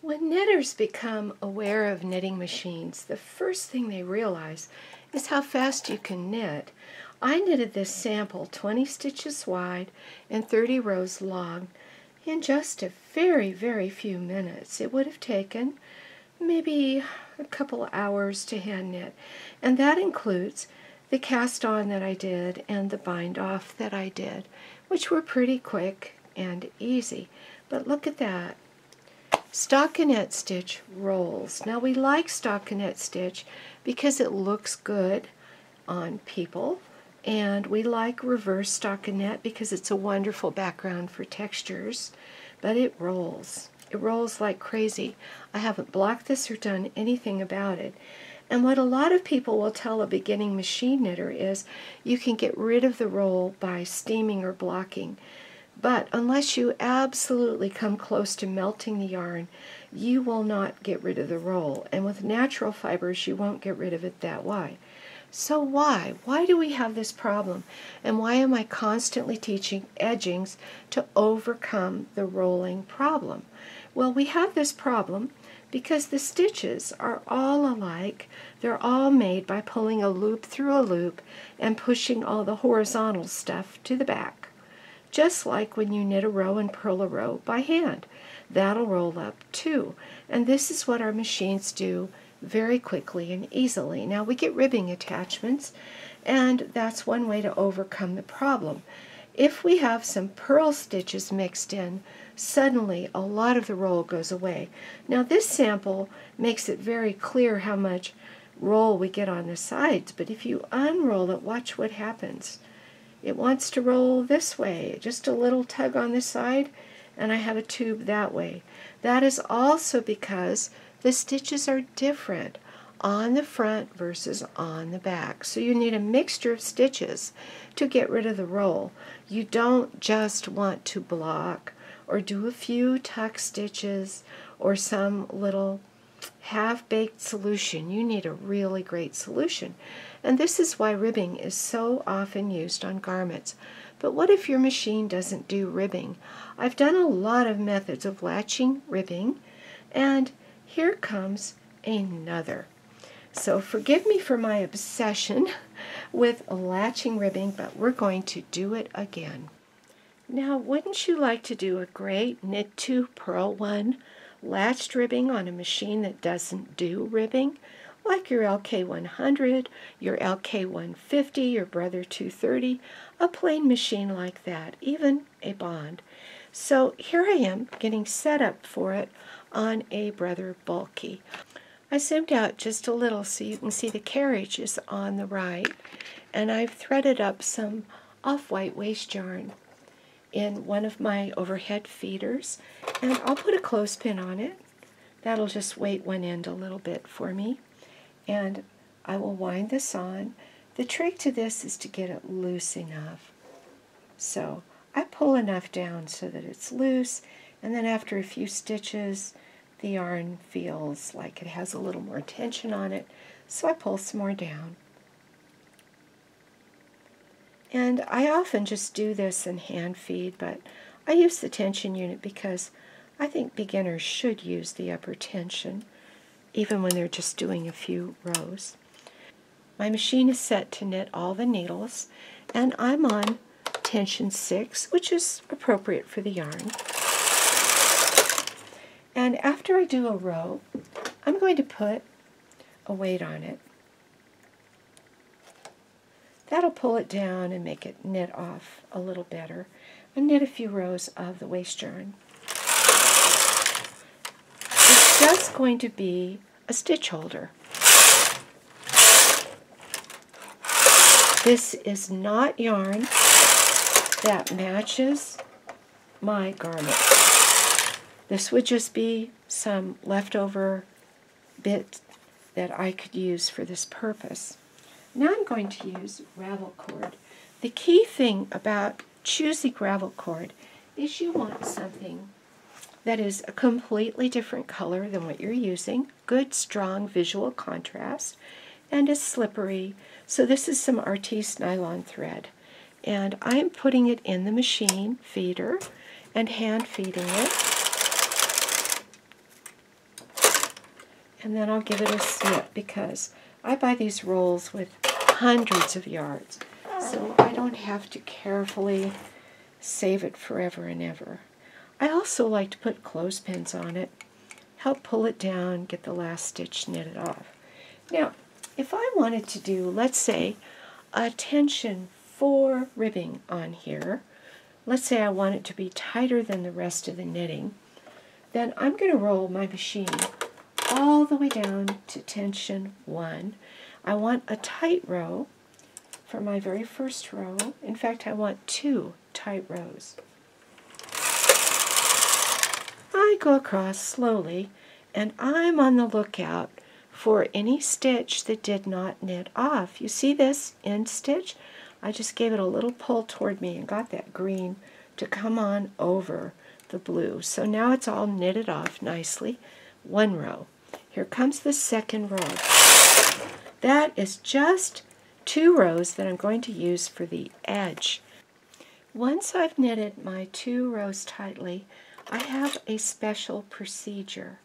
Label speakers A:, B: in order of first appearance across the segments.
A: When knitters become aware of knitting machines, the first thing they realize is how fast you can knit. I knitted this sample 20 stitches wide and 30 rows long in just a very, very few minutes. It would have taken maybe a couple hours to hand knit, and that includes the cast on that I did and the bind off that I did, which were pretty quick and easy. But look at that. Stockinette stitch rolls. Now we like stockinette stitch because it looks good on people, and we like reverse stockinette because it's a wonderful background for textures, but it rolls. It rolls like crazy. I haven't blocked this or done anything about it. And what a lot of people will tell a beginning machine knitter is you can get rid of the roll by steaming or blocking. But unless you absolutely come close to melting the yarn, you will not get rid of the roll. And with natural fibers, you won't get rid of it that way. So why? Why do we have this problem? And why am I constantly teaching edgings to overcome the rolling problem? Well, we have this problem because the stitches are all alike. They're all made by pulling a loop through a loop and pushing all the horizontal stuff to the back. Just like when you knit a row and purl a row by hand. That'll roll up too. And this is what our machines do very quickly and easily. Now we get ribbing attachments, and that's one way to overcome the problem. If we have some purl stitches mixed in, suddenly a lot of the roll goes away. Now this sample makes it very clear how much roll we get on the sides, but if you unroll it, watch what happens. It wants to roll this way, just a little tug on this side, and I have a tube that way. That is also because the stitches are different on the front versus on the back. So you need a mixture of stitches to get rid of the roll. You don't just want to block or do a few tuck stitches or some little half-baked solution. You need a really great solution. And this is why ribbing is so often used on garments. But what if your machine doesn't do ribbing? I've done a lot of methods of latching ribbing, and here comes another. So forgive me for my obsession with latching ribbing, but we're going to do it again. Now, wouldn't you like to do a great knit 2 purl 1 latched ribbing on a machine that doesn't do ribbing? Like your LK100, your LK150, your Brother 230, a plain machine like that, even a Bond. So here I am getting set up for it on a Brother Bulky. I zoomed out just a little so you can see the carriage is on the right, and I've threaded up some off-white waste yarn in one of my overhead feeders, and I'll put a clothespin on it. That'll just weight one end a little bit for me. And I will wind this on. The trick to this is to get it loose enough. So I pull enough down so that it's loose, and then after a few stitches, the yarn feels like it has a little more tension on it, so I pull some more down. And I often just do this in hand feed, but I use the tension unit because I think beginners should use the upper tension, even when they're just doing a few rows. My machine is set to knit all the needles, and I'm on tension 6, which is appropriate for the yarn. And after I do a row, I'm going to put a weight on it. That'll pull it down and make it knit off a little better, and knit a few rows of the waste yarn. It's just going to be a stitch holder. This is not yarn that matches my garment. This would just be some leftover bit that I could use for this purpose. Now I'm going to use ravel cord. The key thing about choosing ravel cord is you want something that is a completely different color than what you're using, good strong visual contrast, and is slippery. So this is some Artiste nylon thread, and I'm putting it in the machine feeder and hand feeding it. and then I'll give it a snip because I buy these rolls with hundreds of yards, so I don't have to carefully save it forever and ever. I also like to put clothespins on it, help pull it down, get the last stitch knitted off. Now, if I wanted to do, let's say, a tension 4 ribbing on here, let's say I want it to be tighter than the rest of the knitting, then I'm going to roll my machine all the way down to tension 1. I want a tight row for my very first row. In fact, I want 2 tight rows. I go across slowly, and I'm on the lookout for any stitch that did not knit off. You see this end stitch? I just gave it a little pull toward me and got that green to come on over the blue. So now it's all knitted off nicely. 1 row. Here comes the second row. That is just 2 rows that I'm going to use for the edge. Once I've knitted my 2 rows tightly, I have a special procedure.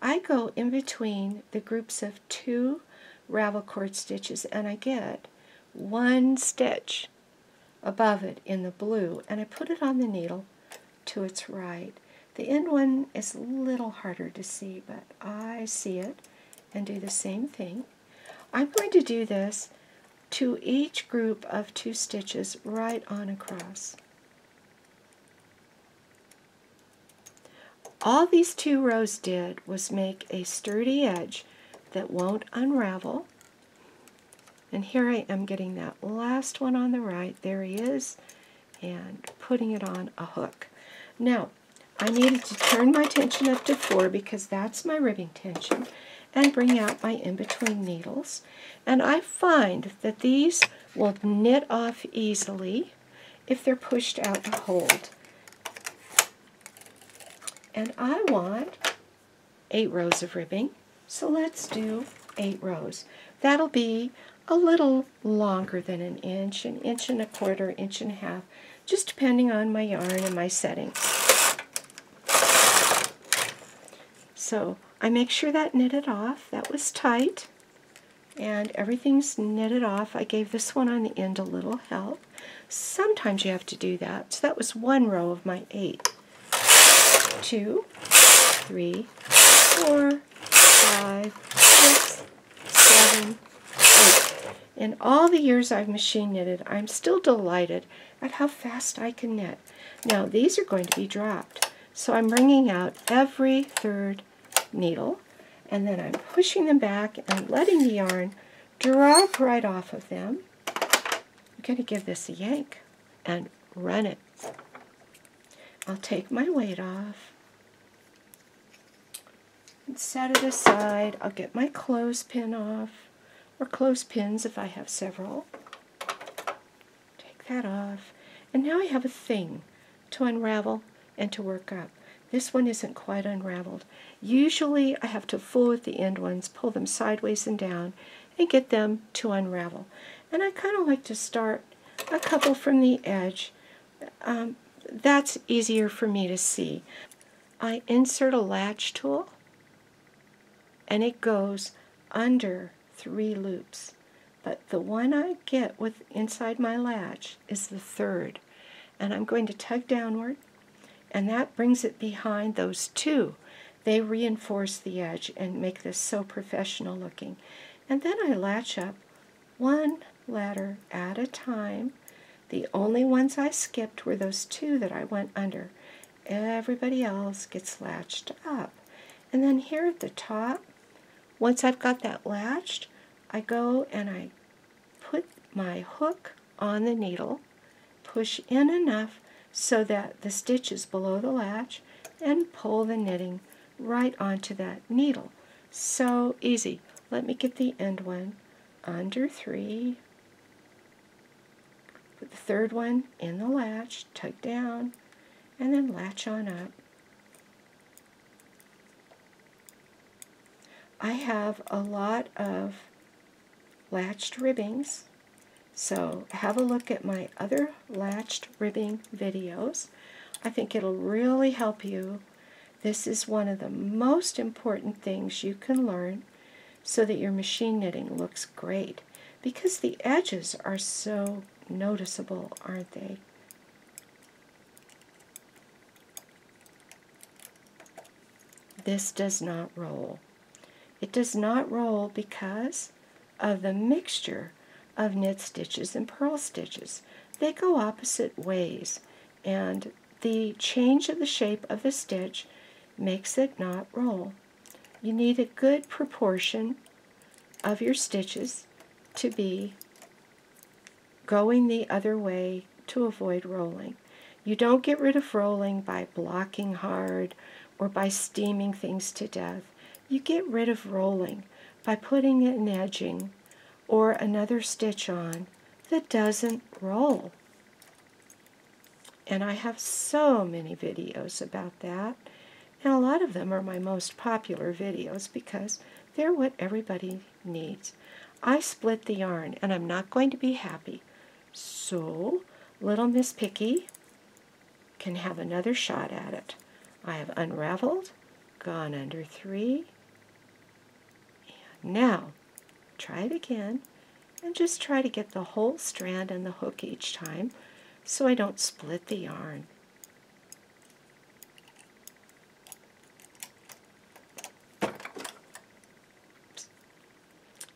A: I go in between the groups of 2 ravel cord stitches and I get 1 stitch above it in the blue, and I put it on the needle to its right. The end one is a little harder to see, but I see it and do the same thing. I'm going to do this to each group of 2 stitches right on across. All these 2 rows did was make a sturdy edge that won't unravel. And here I am getting that last one on the right, there he is, and putting it on a hook. Now, I needed to turn my tension up to 4 because that's my ribbing tension, and bring out my in-between needles. And I find that these will knit off easily if they're pushed out to hold. And I want 8 rows of ribbing, so let's do 8 rows. That'll be a little longer than an inch and a 1/4, 1.5 inches, just depending on my yarn and my setting. So I make sure that knitted off. That was tight, and everything's knitted off. I gave this one on the end a little help. Sometimes you have to do that. So that was 1 row of my 8. 2, 3, 4, 5, 6, 7, 8. In all the years I've machine knitted, I'm still delighted at how fast I can knit. Now these are going to be dropped, so I'm bringing out every 3rd needle, and then I'm pushing them back and letting the yarn drop right off of them. I'm going to give this a yank and run it. I'll take my weight off and set it aside. I'll get my clothespin off, or clothespins if I have several. Take that off. And now I have a thing to unravel and to work up. This one isn't quite unraveled. Usually I have to fool with the end ones, pull them sideways and down, and get them to unravel. And I kind of like to start a couple from the edge. That's easier for me to see. I insert a latch tool, and it goes under 3 loops. But the one I get with inside my latch is the 3rd. And I'm going to tug downward, and that brings it behind those 2. They reinforce the edge and make this so professional looking. And then I latch up 1 ladder at a time. The only ones I skipped were those 2 that I went under. Everybody else gets latched up. And then here at the top, once I've got that latched, I go and I put my hook on the needle, push in enough so that the stitch is below the latch, and pull the knitting right onto that needle. So easy. Let me get the end one under 3. Put the 3rd one in the latch, tug down, and then latch on up. I have a lot of latched ribbings, so have a look at my other latched ribbing videos. I think it'll really help you This is one of the most important things you can learn so that your machine knitting looks great, because the edges are so noticeable, aren't they? This does not roll. It does not roll because of the mixture of knit stitches and purl stitches. They go opposite ways, and the change of the shape of the stitch makes it not roll. You need a good proportion of your stitches to be going the other way to avoid rolling. You don't get rid of rolling by blocking hard or by steaming things to death. You get rid of rolling by putting an edging or another stitch on that doesn't roll. And I have so many videos about that, and a lot of them are my most popular videos because they're what everybody needs. I split the yarn, and I'm not going to be happy. So, little Miss Picky can have another shot at it. I have unraveled, gone under 3, and now try it again, and just try to get the whole strand and the hook each time so I don't split the yarn.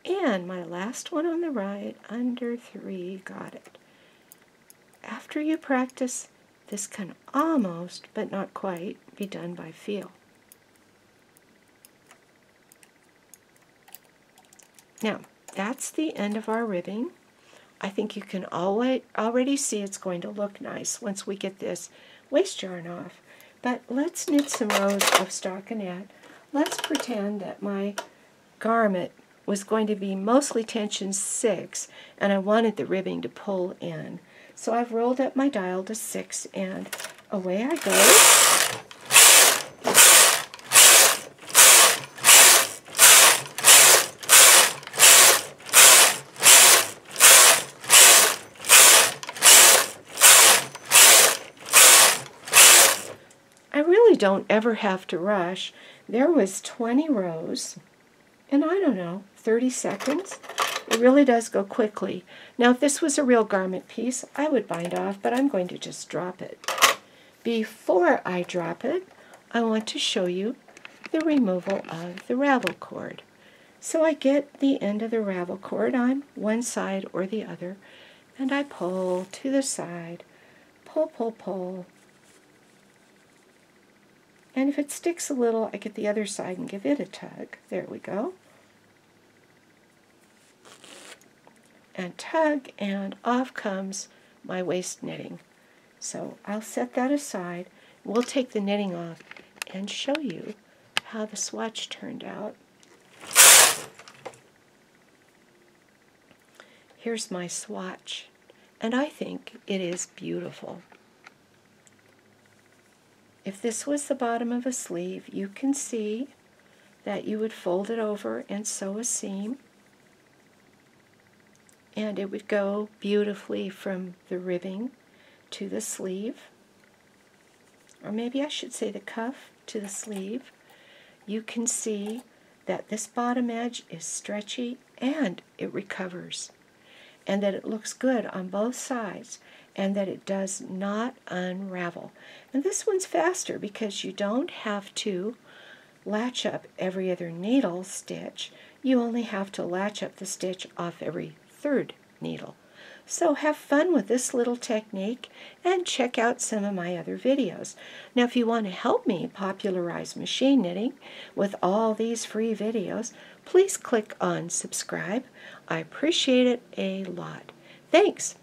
A: And my last one on the right, under 3, got it. After you practice, this can almost, but not quite, be done by feel. Now, that's the end of our ribbing. I think you can already see it's going to look nice once we get this waste yarn off. But let's knit some rows of stockinette. Let's pretend that my garment was going to be mostly tension 6, and I wanted the ribbing to pull in. So I've rolled up my dial to 6, and away I go. I really don't ever have to rush. There was 20 rows, and I don't know, 30 seconds. It really does go quickly. Now, if this was a real garment piece, I would bind off, but I'm going to just drop it. Before I drop it, I want to show you the removal of the ravel cord. So I get the end of the ravel cord on one side or the other, and I pull to the side, pull, pull, pull. And if it sticks a little, I get the other side and give it a tug. There we go. And tug, and off comes my waist knitting. So I'll set that aside. We'll take the knitting off and show you how the swatch turned out. Here's my swatch, and I think it is beautiful. If this was the bottom of a sleeve, you can see that you would fold it over and sew a seam, and it would go beautifully from the ribbing to the sleeve, or maybe I should say the cuff to the sleeve. You can see that this bottom edge is stretchy and it recovers, and that it looks good on both sides, and that it does not unravel. And this one's faster because you don't have to latch up every other needle stitch. You only have to latch up the stitch off every third needle. So have fun with this little technique and check out some of my other videos. Now, if you want to help me popularize machine knitting with all these free videos, please click on subscribe. I appreciate it a lot. Thanks.